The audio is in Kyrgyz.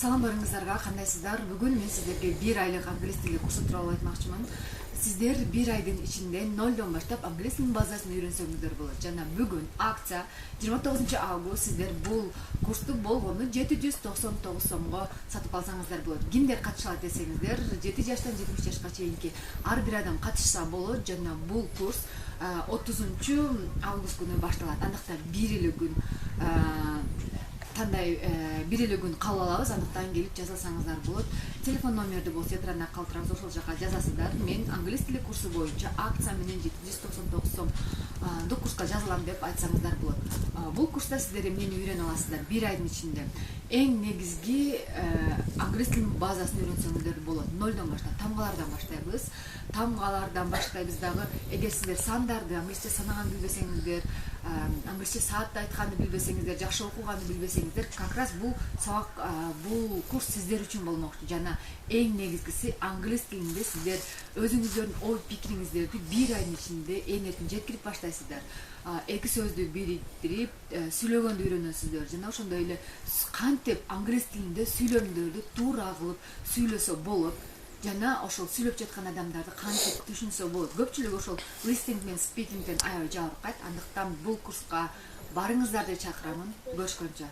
Салам барыңыздарга, кандайсыздар? Бүгүн мен сиздерге 1 айлык англис тили курсу тууралуу айтмакчымын. Сиздер 1 айдын ичинде 0дон баштап англис тилинин базасын үйрөнсөңүздөр болот. Жана бүгүн акция 29-август сиздер бул курсту болгону 799 сомго сатып алсаңыздар болот. Кимдер катыша алат десеңиздер, 7 жаштан 70 жашка чейинки ар бир адам катышса болот. Жана бул курс 30-август күнү башталат. Андыктан 1 эле күн бир эле күн кабыл алабыз, андыктан келип жазылсаңыздар болот. Телефон номерди болсо экранда калтырабыз, ошол жака жазасыздар. Мен англис тили курсу боюнча акция менен 799 сомдук курска жазылам деп айтсаңыздар болот. Бул курста сиздер эмнени үйрөнө аласыздар 1 айдын ичинде? Эң негизги англис тилинин базасын үйрөнсөңүздөр болот. 0дон баштап тамгалардан баштайбыз. Тамгалардан баштайбыз дагы. Эгер сиздер сандарды англисче санаган билбесеңиздер, англисче саатты айтканды билбесеңиздер, жакшы окуганды билбесеңиздер, как раз бул сабак, бул курс сиздер үчүн болмокчу. Жана эң негизгиси англис тилинде сиздер өзүңүздөрдүн ой пикириңиздерди 1 айдын ичинде эң эркин жеткирип баштайсыздар. Эки сөздү бириктирип сүйлөгөндү үйрөнөсүздөр. Жана ошондой эле кантип англис тилинде сүйлөмдөрдү туура кылып сүйлөсө болот. Жана ошол сүйлөп жаткан адамдарды кантип түшүнсө болот. Көпчүлүк ошол listening менен speakingден аябай жабыркайт. Андыктан бул курска барыңыздар деп чакырамын. Көрүшкөнчө.